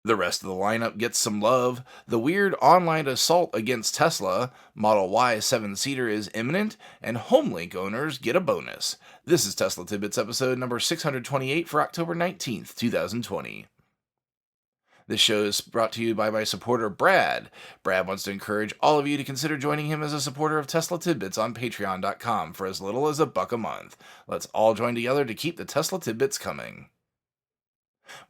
The rest of the lineup gets some love. The weird online assault against Tesla, Model Y 7-seater is imminent, and Homelink owners get a bonus. This is Tesla Tidbits episode number 628 for October 19th, 2020. This show is brought to you by my supporter, Brad. Brad wants to encourage all of you to consider joining him as a supporter of Tesla Tidbits on patreon.com for as little as $1 a month. Let's all join together to keep the Tesla Tidbits coming.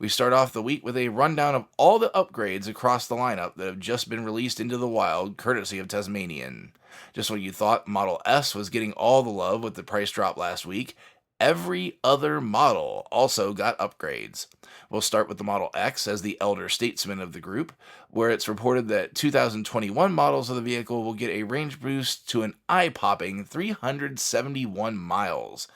We start off the week with a rundown of all the upgrades across the lineup that have just been released into the wild, courtesy of Tasmanian. Just when you thought Model S was getting all the love with the price drop last week, every other model also got upgrades. We'll start with the Model X as the elder statesman of the group, where it's reported that 2021 models of the vehicle will get a range boost to an eye-popping 371 miles.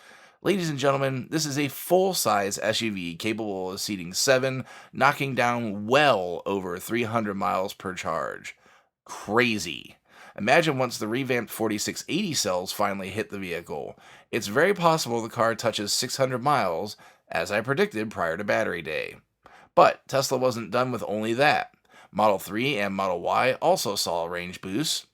Ladies and gentlemen, this is a full-size SUV capable of seating 7, knocking down well over 300 miles per charge. Crazy. Imagine once the revamped 4680 cells finally hit the vehicle. It's very possible the car touches 600 miles, as I predicted prior to battery day. But Tesla wasn't done with only that. Model 3 and Model Y also saw range boosts.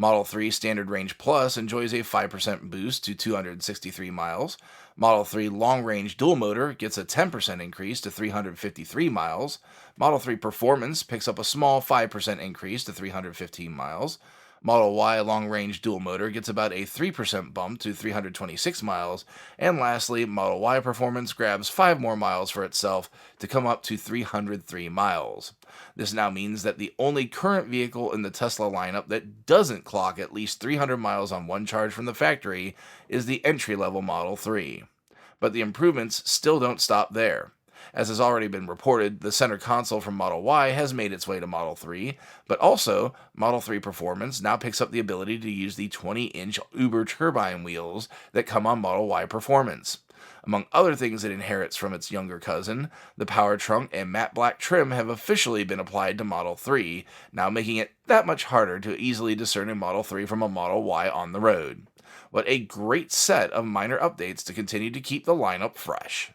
Model 3 Standard Range Plus enjoys a 5% boost to 263 miles. Model 3 Long Range Dual Motor gets a 10% increase to 353 miles. Model 3 Performance picks up a small 5% increase to 315 miles. Model Y Long Range Dual Motor gets about a 3% bump to 326 miles. And lastly, Model Y Performance grabs 5 more miles for itself to come up to 303 miles. This now means that the only current vehicle in the Tesla lineup that doesn't clock at least 300 miles on one charge from the factory is the entry-level Model 3. But the improvements still don't stop there. As has already been reported, the center console from Model Y has made its way to Model 3, but also Model 3 Performance now picks up the ability to use the 20-inch Uber turbine wheels that come on Model Y Performance. Among other things it inherits from its younger cousin, the power trunk and matte black trim have officially been applied to Model 3, now making it that much harder to easily discern a Model 3 from a Model Y on the road. What a great set of minor updates to continue to keep the lineup fresh.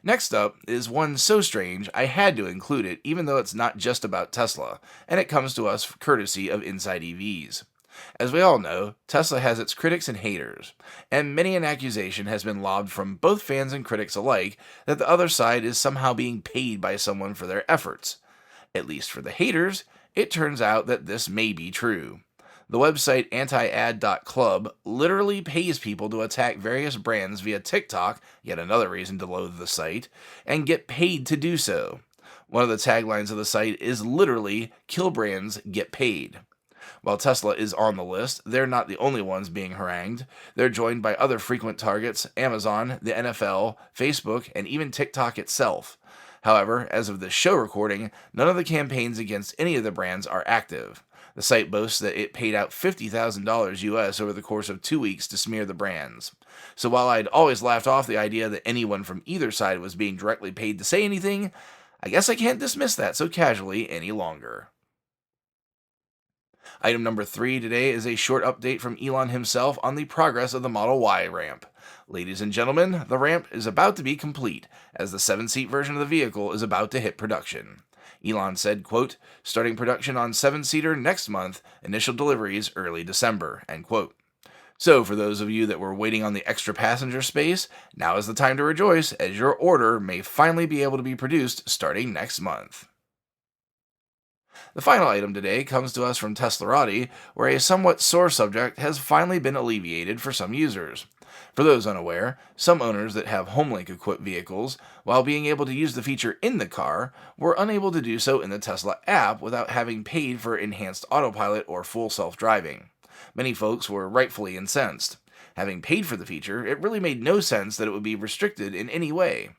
Next up is one so strange I had to include it even though it's not just about Tesla, and it comes to us courtesy of Inside EVs. As we all know, Tesla has its critics and haters, and many an accusation has been lobbed from both fans and critics alike that the other side is somehow being paid by someone for their efforts. At least for the haters, it turns out that this may be true. The website antiad.club literally pays people to attack various brands via TikTok, yet another reason to loathe the site, and get paid to do so. One of the taglines of the site is literally, "Kill brands, get paid." While Tesla is on the list, they're not the only ones being harangued. They're joined by other frequent targets, Amazon, the NFL, Facebook, and even TikTok itself. However, as of this show recording, none of the campaigns against any of the brands are active. The site boasts that it paid out $50,000 US over the course of 2 weeks to smear the brands. So while I'd always laughed off the idea that anyone from either side was being directly paid to say anything, I guess I can't dismiss that so casually any longer. Item number 3 today is a short update from Elon himself on the progress of the Model Y ramp. Ladies and gentlemen, the ramp is about to be complete, as the 7-seat version of the vehicle is about to hit production. Elon said, quote, "Starting production on 7-seater next month, initial deliveries early December," end quote. So for those of you that were waiting on the extra passenger space, now is the time to rejoice, as your order may finally be able to be produced starting next month. The final item today comes to us from Teslarati, where a somewhat sore subject has finally been alleviated for some users. For those unaware, some owners that have Homelink-equipped vehicles, while being able to use the feature in the car, were unable to do so in the Tesla app without having paid for enhanced Autopilot or full self-driving. Many folks were rightfully incensed. Having paid for the feature, it really made no sense that it would be restricted in any way.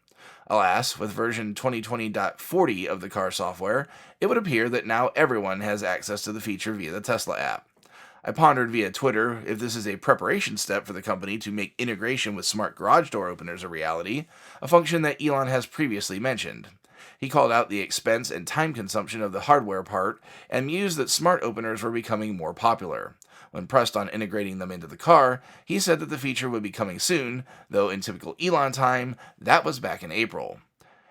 Alas, with version 2020.40 of the car software, it would appear that now everyone has access to the feature via the Tesla app. I pondered via Twitter if this is a preparation step for the company to make integration with smart garage door openers a reality, a function that Elon has previously mentioned. He called out the expense and time consumption of the hardware part and mused that smart openers were becoming more popular. When pressed on integrating them into the car, he said that the feature would be coming soon, though in typical Elon time, that was back in April.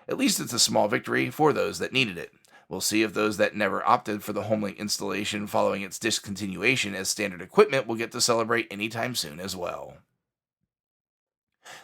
At least it's a small victory for those that needed it. We'll see if those that never opted for the Homelink installation following its discontinuation as standard equipment will get to celebrate anytime soon as well.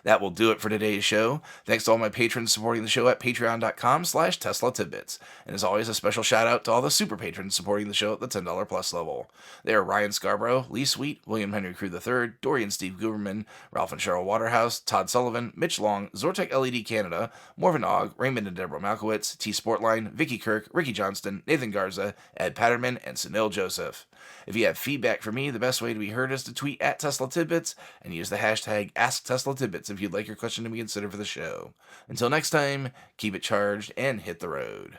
That will do it for today's show. Thanks to all my patrons supporting the show at patreon.com/Tesla Tidbits. And as always, a special shout out to all the super patrons supporting the show at the $10 plus level. They are Ryan Scarborough, Lee Sweet, William Henry Crew III, Dorian Steve Guberman, Ralph and Cheryl Waterhouse, Todd Sullivan, Mitch Long, Zortec LED Canada, Morvan Ogg, Raymond and Deborah Malkowitz, T Sportline, Vicky Kirk, Ricky Johnston, Nathan Garza, Ed Patterman, and Sunil Joseph. If you have feedback for me, the best way to be heard is to tweet at Tesla Tidbits and use the hashtag AskTeslaTidbits if you'd like your question to be considered for the show. Until next time, keep it charged and hit the road.